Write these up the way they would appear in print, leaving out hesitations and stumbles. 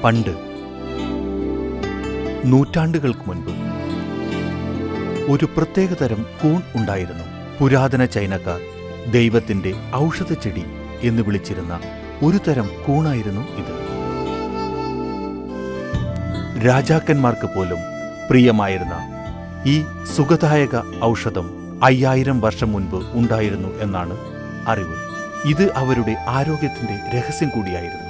പണ്ട് നൂറ്റാണ്ടുകൾക്ക് മുൻപ് ഒരു പ്രത്യേകതരം കൂൺ ഉണ്ടായിരുന്നു. പുരാതന ചൈനക്കാർ ദൈവത്തിന്റെ ഔഷധച്ചെടി എന്ന് വിളിച്ചിരുന്ന ഒരു തരം കൂണായിരുന്നു ഇത്. രാജാക്കന്മാർക്ക് പോലും പ്രിയമായിരുന്ന ഈ സുഖദായക ഔഷധം 5000 വർഷം മുൻപ് ഉണ്ടായിരുന്നു എന്നാണ് അറിവ്. ഇത് അവരുടെ ആരോഗ്യത്തിന്റെ രഹസ്യം കൂടിയായിരുന്നു.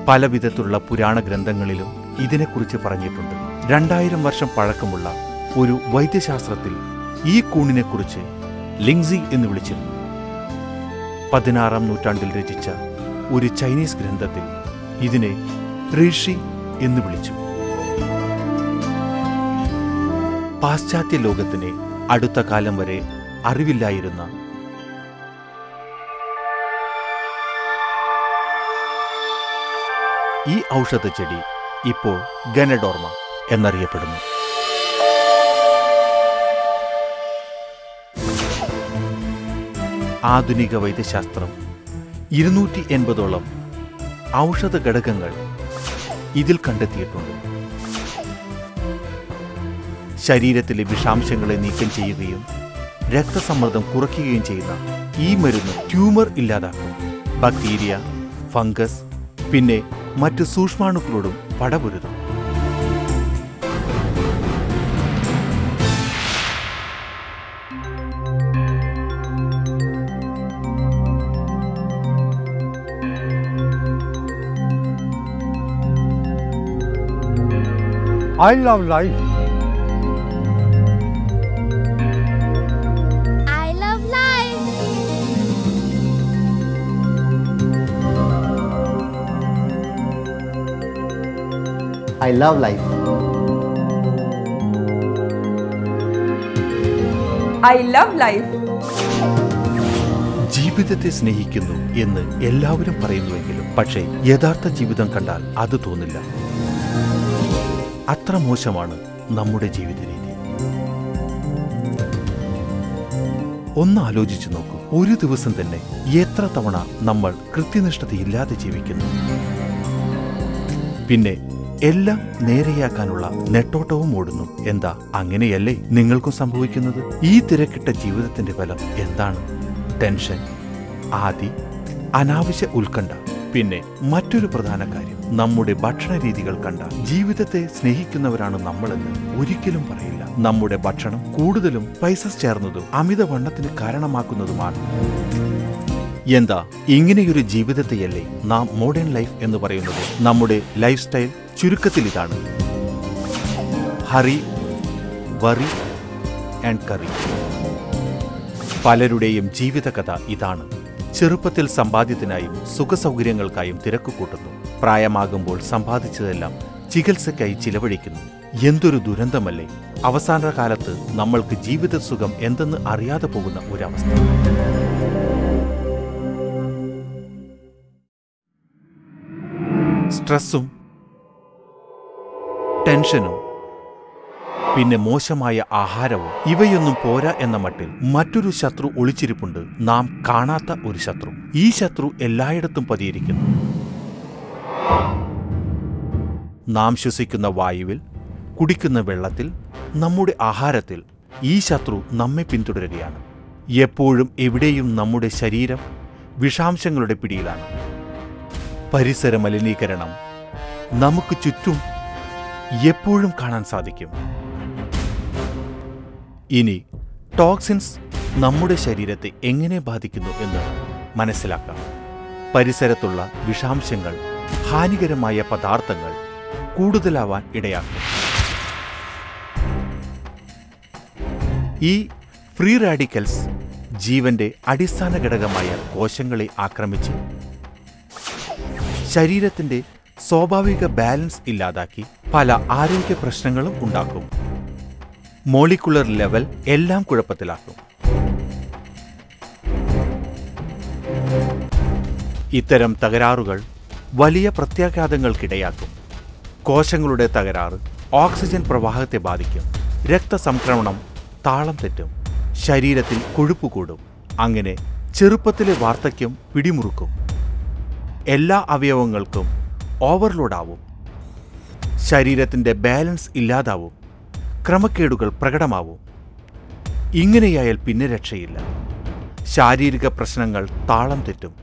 പല വിധത്തിലുള്ള പുരാണ ഗ്രന്ഥങ്ങളിലും ഇതിനെക്കുറിച്ച് പറഞ്ഞിട്ടുണ്ട്. 2000 വർഷം പഴക്കമുള്ള ഒരു വൈദ്യശാസ്ത്രത്തിൽ ഈ കൂണിനെക്കുറിച്ച് ലിങ്സി എന്ന് വിളിച്ചിരുന്നു. 16ാം നൂറ്റാണ്ടിൽ രചിച്ച ഒരു ചൈനീസ് ഗ്രന്ഥത്തിൽ ഇതിനെ റീഷി എന്ന് വിളിച്ചു. പാശ്ചാത്യ ലോകത്തിന് അടുത്ത കാലം വരെ അറിവില്ലായിരുന്ന ഈ ഔഷധച്ചെടി ഇപ്പോൾ ഗനഡോർമ എന്നറിയപ്പെടുന്നു. ആധുനിക വൈദ്യശാസ്ത്രം 280ഓളം ഔഷധ ഘടകങ്ങൾ ഇതിൽ കണ്ടെത്തിയിട്ടുണ്ട്. ശരീരത്തിലെ വിഷാംശങ്ങളെ നീക്കം ചെയ്യുകയും രക്തസമ്മർദ്ദം കുറയ്ക്കുകയും ചെയ്യുന്ന ഈ മരുന്ന് ട്യൂമർ ഇല്ലാതാക്കും. ബാക്ടീരിയ, ഫംഗസ്, പിന്നെ മറ്റ് സൂക്ഷ്മാണുക്കളോടും പടപൊരുതും. I love life. I love life. I love life. I love life. ജീവിതത്തെ സ്നേഹിക്കുന്നു എന്ന് എല്ലാവരും പറയുന്നുവെങ്കിലും പക്ഷേ യഥാർത്ഥ ജീവിതം കണ്ടാൽ അത് തോന്നില്ല. അത്ര മോശമാണ് നമ്മുടെ ജീവിത രീതി. ഒന്ന് ആലോചിച്ചു നോക്കൂ. ഒരു ദിവസം തന്നെ എത്ര തവണ നമ്മൾ കൃത്യനിഷ്ഠതയില്ലാതെ ജീവിക്കുന്നു. പിന്നെ എല്ലാം നേരെയാക്കാനുള്ള നെട്ടോട്ടവും ഓടുന്നു. എന്താ അങ്ങനെയല്ലേ നിങ്ങൾക്കും സംഭവിക്കുന്നത്? ഈ തിരക്കിട്ട ജീവിതത്തിന്റെ ഫലം എന്താണ്? ടെൻഷൻ, ആദി, അനാവശ്യ ഉത്കണ്ഠ. പിന്നെ മറ്റൊരു പ്രധാന കാര്യം, നമ്മുടെ ഭക്ഷണ രീതികൾ കണ്ട ജീവിതത്തെ സ്നേഹിക്കുന്നവരാണ് നമ്മളെന്ന് ഒരിക്കലും പറയില്ല. നമ്മുടെ ഭക്ഷണം കൂടുതലും സ്പൈസസ് ചേർന്നതും അമിതവണ്ണത്തിന് കാരണമാക്കുന്നതുമാണ്. എന്താ ഇങ്ങനെയൊരു ജീവിതത്തെയല്ലേ നാം മോഡേൺ ലൈഫ് എന്ന് പറയുന്നത്? നമ്മുടെ ലൈഫ് സ്റ്റൈൽ ചുരുക്കത്തിൽ ഇതാണ്: ഹറി, വറി ആൻഡ് കറി. പലരുടെയും ജീവിതകഥ ഇതാണ്. ചെറുപ്പത്തിൽ സമ്പാദ്യത്തിനായും സുഖസൗകര്യങ്ങൾക്കായും തിരക്ക് കൂട്ടുന്നു. പ്രായമാകുമ്പോൾ സമ്പാദിച്ചതെല്ലാം ചികിത്സയ്ക്കായി ചിലവഴിക്കുന്നു. എന്തൊരു ദുരന്തമല്ലേ! അവസാന കാലത്ത് നമ്മൾക്ക് ജീവിത സുഖം എന്തെന്ന് അറിയാതെ പോകുന്ന ഒരവസ്ഥ. സ്ട്രെസ്സും ടെൻഷനും പിന്നെ മോശമായ ആഹാരവും ഇവയൊന്നും പോരാ എന്ന മട്ടിൽ മറ്റൊരു ശത്രു ഒളിച്ചിരിപ്പുണ്ട്. നാം കാണാത്ത ഒരു ശത്രു. ഈ ശത്രു എല്ലായിടത്തും പതിയിരിക്കുന്നു. നാം ശ്വസിക്കുന്ന വായുവിൽ, കുടിക്കുന്ന വെള്ളത്തിൽ, നമ്മുടെ ആഹാരത്തിൽ ഈ ശത്രു നമ്മെ പിന്തുടരുകയാണ്. എപ്പോഴും എവിടെയും നമ്മുടെ ശരീരം വിഷാംശങ്ങളുടെ പിടിയിലാണ്. പരിസര മലിനീകരണം നമുക്ക് ചുറ്റും എപ്പോഴും കാണാൻ സാധിക്കും. ഇനി ടോക്സിൻസ് നമ്മുടെ ശരീരത്തെ എങ്ങനെ ബാധിക്കുന്നു എന്ന് മനസ്സിലാക്കാം. പരിസരത്തുള്ള വിഷാംശങ്ങൾ, ഹാനികരമായ പദാർത്ഥങ്ങൾ കൂടുതലാവാൻ ഇടയാക്കും. ഈ ഫ്രീ റാഡിക്കൽസ് ജീവന്റെ അടിസ്ഥാന ഘടകമായ കോശങ്ങളെ ആക്രമിച്ച് ശരീരത്തിന്റെ സ്വാഭാവിക ബാലൻസ് ഇല്ലാതാക്കി പല ആരോഗ്യ പ്രശ്നങ്ങളും ഉണ്ടാക്കും. മോളിക്കുലർ ലെവൽ എല്ലാം കുഴപ്പത്തിലാക്കും. ഇത്തരം തകരാറുകൾ വലിയ പ്രത്യാഘാതങ്ങൾക്കിടയാക്കും. കോശങ്ങളുടെ തകരാറ് ഓക്സിജൻ പ്രവാഹത്തെ ബാധിക്കും. രക്തസംക്രമണം താളം തെറ്റും. ശരീരത്തിൽ കൊഴുപ്പ് കൂടും. അങ്ങനെ ചെറുപ്പത്തിലെ വാർദ്ധക്യം പിടിമുറുക്കും. എല്ലാ അവയവങ്ങൾക്കും ഓവർലോഡാവും. ശരീരത്തിൻ്റെ ബാലൻസ് ഇല്ലാതാവും. ക്രമക്കേടുകൾ പ്രകടമാവും. ഇങ്ങനെയായാൽ പിന്നെ രക്ഷയില്ല. ശാരീരിക പ്രശ്നങ്ങൾ താളം തെറ്റും.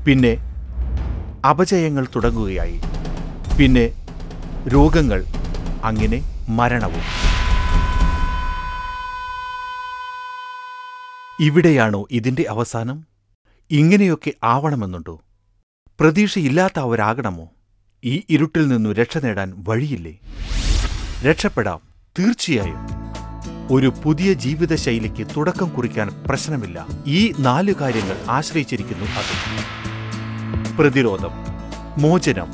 പിന്നെ അപജയങ്ങൾ തുടങ്ങുകയായി. പിന്നെ രോഗങ്ങൾ, അങ്ങനെ മരണവും. ഇവിടെയാണോ ഇതിൻ്റെ അവസാനം? ഇങ്ങനെയൊക്കെ ആവണമെന്നുണ്ടോ? പ്രതീക്ഷയില്ലാത്ത അവരാകണമോ? ഈ ഇരുട്ടിൽ നിന്നു രക്ഷ നേടാൻ വഴിയില്ലേ? രക്ഷപ്പെടാം, തീർച്ചയായും. ഒരു പുതിയ ജീവിതശൈലിക്ക് തുടക്കം കുറിക്കാൻ പ്രശ്നമില്ല. ഈ 4 കാര്യങ്ങൾ ആശ്രയിച്ചിരിക്കുന്നു അത്: പ്രതിരോധം, മോചനം,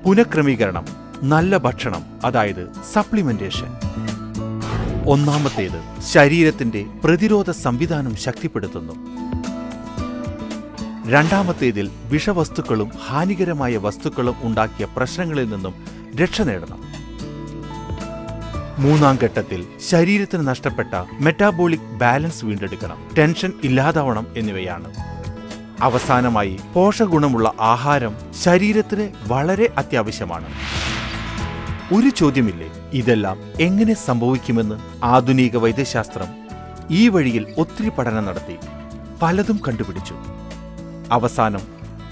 പുനഃക്രമീകരണം, നല്ല ഭക്ഷണം, അതായത് സപ്ലിമെന്റേഷൻ. ഒന്നാമത്തേത്, ശരീരത്തിന്റെ പ്രതിരോധ സംവിധാനം ശക്തിപ്പെടുത്തുന്നു. രണ്ടാമത്തേതിൽ വിഷവസ്തുക്കളും ഹാനികരമായ വസ്തുക്കളും ഉണ്ടാക്കിയ പ്രശ്നങ്ങളിൽ നിന്നും രക്ഷ നേടണം. മൂന്നാം ഘട്ടത്തിൽ ശരീരത്തിന് നഷ്ടപ്പെട്ട മെറ്റാബോളിക് ബാലൻസ് വീണ്ടെടുക്കണം, ടെൻഷൻ ഇല്ലാതാവണം എന്നിവയാണ്. അവസാനമായി പോഷകഗുണമുള്ള ആഹാരം ശരീരത്തിന് വളരെ അത്യാവശ്യമാണ്. ഒരു ചോദ്യമില്ലേ, ഇതെല്ലാം എങ്ങനെ സംഭവിക്കുമെന്ന്? ആധുനിക വൈദ്യശാസ്ത്രം ഈ വഴിയിൽ ഒത്തിരി പഠനം നടത്തി, പലതും കണ്ടുപിടിച്ചു. അവസാനം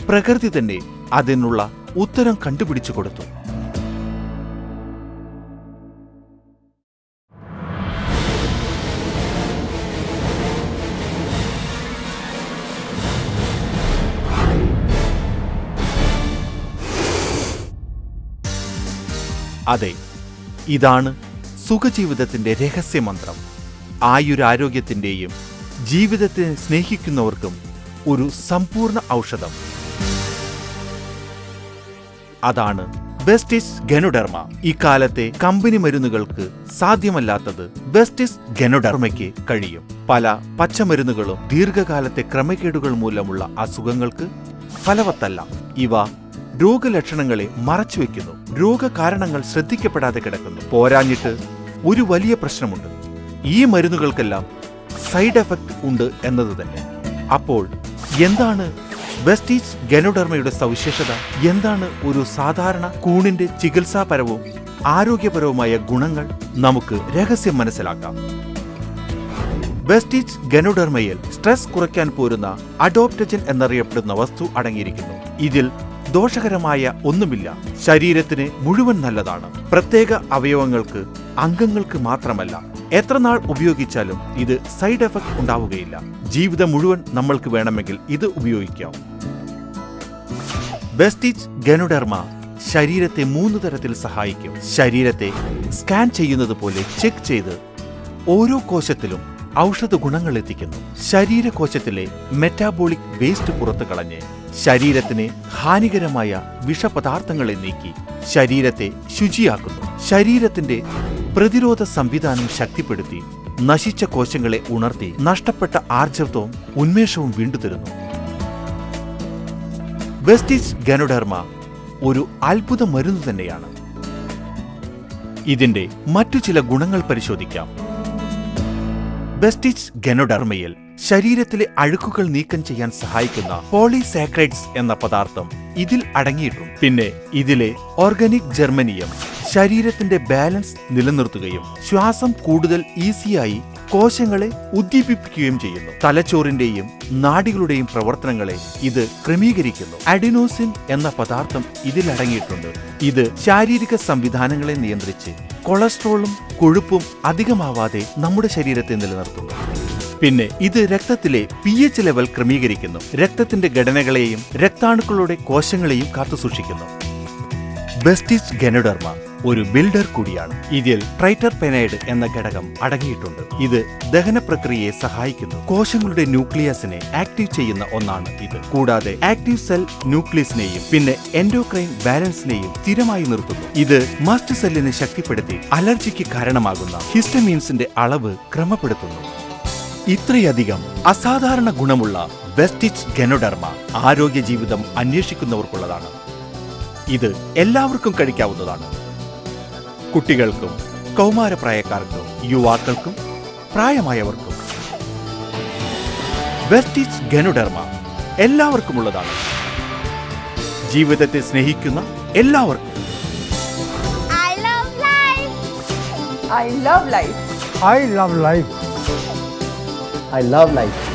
പ്രകൃതി തന്നെ അതിനുള്ള ഉത്തരം കണ്ടുപിടിച്ചു കൊടുത്തു. അതെ, ഇതാണ് സുഖജീവിതത്തിന്റെ രഹസ്യമന്ത്രം. ആയുരാരോഗ്യത്തിന്റെയും ജീവിതത്തെ സ്നേഹിക്കുന്നവർക്കും ഒരു സമ്പൂർണ്ണ ഔഷധം. അതാണ് വെസ്റ്റിസ് ഗനോഡെർമ. ഇക്കാലത്തെ കമ്പനി മരുന്നുകൾക്ക് സാധ്യമല്ലാത്തത് വെസ്റ്റിസ് ഗനോഡെർമയ്ക്ക് കഴിയും. പല പച്ചമരുന്നുകളും ദീർഘകാലത്തെ ക്രമക്കേടുകൾ മൂലമുള്ള അസുഖങ്ങൾക്ക് ഫലവത്തല്ല. ഇവ രോഗലക്ഷണങ്ങളെ മറച്ചുവെക്കുന്നു. രോഗകാരണങ്ങൾ ശ്രദ്ധിക്കപ്പെടാതെ കിടക്കുന്നു. പോരാഞ്ഞിട്ട് ഒരു വലിയ പ്രശ്നമുണ്ട്: ഈ മരുന്നുകൾക്കെല്ലാം സൈഡ് എഫക്ട് ഉണ്ട് എന്നത് തന്നെ. അപ്പോൾ എന്താണ് വെസ്റ്റിസ് ഗനോഡെർമയുടെ സവിശേഷത? എന്താണ് ഒരു സാധാരണ കൂണിന്റെ ചികിത്സാപരവും ആരോഗ്യപരവുമായ ഗുണങ്ങൾ? നമുക്ക് രഹസ്യം മനസ്സിലാക്കാം. വെസ്റ്റിസ് ഗനോഡെർമയിൽ സ്ട്രെസ് കുറയ്ക്കാൻ പോരുന്ന അഡോപ്റ്റജൻ എന്നറിയപ്പെടുന്ന വസ്തു അടങ്ങിയിരിക്കുന്നു. ഇതിൽ ദോഷകരമായ ഒന്നുമില്ല. ശരീരത്തിന് മുഴുവൻ നല്ലതാണ്. പ്രത്യേക അവയവങ്ങൾക്ക്, അംഗങ്ങൾക്ക് മാത്രമല്ല. എത്രനാൾ ഉപയോഗിച്ചാലും ഇത് സൈഡ് എഫക്ട് ഉണ്ടാവുകയില്ല. ജീവിതം മുഴുവൻ നമ്മൾക്ക് വേണമെങ്കിൽ ഇത് ഉപയോഗിക്കാം. വെസ്റ്റിസ് ഗനോഡെർമ ശരീരത്തെ 3 തരത്തിൽ സഹായിക്കും. ശരീരത്തെ സ്കാൻ ചെയ്യുന്നത് പോലെ ചെക്ക് ചെയ്ത് ഓരോ കോശത്തിലും ഔഷധ ഗുണങ്ങൾ എത്തിക്കുന്നു. ശരീരകോശത്തിലെ മെറ്റാബോളിക് വേസ്റ്റ് പുറത്തു കളഞ്ഞ് ശരീരത്തിന് ഹാനികരമായ വിഷപദാർത്ഥങ്ങളെ നീക്കി ശരീരത്തെ ശുചിയാക്കുന്നു. ശരീരത്തിന്റെ പ്രതിരോധ സംവിധാനം ശക്തിപ്പെടുത്തി നശിച്ച കോശങ്ങളെ ഉണർത്തി നഷ്ടപ്പെട്ട ആർജവവും ഉന്മേഷവും വീണ്ടുതരുന്നു. വെസ്റ്റിസ് ഗനോഡെർമ ഒരു അത്ഭുത മരുന്ന് തന്നെയാണ്. ഇതിന്റെ മറ്റു ചില ഗുണങ്ങൾ പരിശോധിക്കാം. വെസ്റ്റിസ് ഗനോഡെർമയിൽ ശരീരത്തിലെ അഴുക്കുകൾ നീക്കം ചെയ്യാൻ സഹായിക്കുന്ന പോളിസാക്കറൈഡ്സ് എന്ന പദാർത്ഥം ഇതിൽ അടങ്ങിയിട്ടുണ്ട്. പിന്നെ ഇതിലെ ഓർഗാനിക് ജർമനിയം ശരീരത്തിന്റെ ബാലൻസ് നിലനിർത്തുകയും ശ്വാസം കൂടുതൽ ഈസിയായി കോശങ്ങളെ ഉദ്ദീപിപ്പിക്കുകയും ചെയ്യുന്നു. തലച്ചോറിന്റെയും നാഡികളുടെയും പ്രവർത്തനങ്ങളെ ഇത് ക്രമീകരിക്കുന്നു. അഡിനോസിൻ എന്ന പദാർത്ഥം ഇതിൽ അടങ്ങിയിട്ടുണ്ട്. ഇത് ശാരീരിക സംവിധാനങ്ങളെ നിയന്ത്രിച്ച് കൊളസ്ട്രോളും കൊഴുപ്പും അധികമാവാതെ നമ്മുടെ ശരീരത്തെ നിലനിർത്തുന്നു. പിന്നെ ഇത് രക്തത്തിലെ pH ലെവൽ ക്രമീകരിക്കുന്നു. രക്തത്തിന്റെ ഘടനകളെയും രക്താണുക്കളുടെ കോശങ്ങളെയും കാത്തുസൂക്ഷിക്കുന്നു. വെസ്റ്റിസ് ഗനോഡെർമ ഒരു ബിൽഡർ കൂടിയാണ്. ഇതിൽ ട്രൈറ്റർപെനൈഡ് എന്ന ഘടകം അടങ്ങിയിട്ടുണ്ട്. ഇത് ദഹന പ്രക്രിയയെ സഹായിക്കുന്നു. കോശങ്ങളുടെ ന്യൂക്ലിയസിനെ ആക്റ്റീവ് ചെയ്യുന്ന ഒന്നാണ് ഇത്. കൂടാതെ ആക്റ്റീവ് സെൽ ന്യൂക്ലിയസിനെയും പിന്നെ എൻഡോക്രൈൻ ബാലൻസിനെയും സ്ഥിരമായി നിർത്തുന്നു. ഇത് മസ്റ്റ് സെല്ലിനെ ശക്തിപ്പെടുത്തി അലർജിക്ക് കാരണമാകുന്ന ഹിസ്റ്റമീൻസിന്റെ അളവ് ക്രമപ്പെടുത്തുന്നു. ഇത്രയധികം അസാധാരണ ഗുണമുള്ള വെസ്റ്റിസ് ഗനോഡെർമ ആരോഗ്യ ജീവിതം അന്വേഷിക്കുന്നവർക്കുള്ളതാണ്. ഇത് എല്ലാവർക്കും കഴിക്കാവുന്നതാണ്. കുട്ടികൾക്കും കൗമാരപ്രായക്കാർക്കും യുവാക്കൾക്കും പ്രായമായവർക്കും. വെസ്റ്റിസ് ഗനോഡെർമ എല്ലാവർക്കുമുള്ളതാണ്. ജീവിതത്തെ സ്നേഹിക്കുന്ന എല്ലാവർക്കും I love life. I love life. I love life. I love life.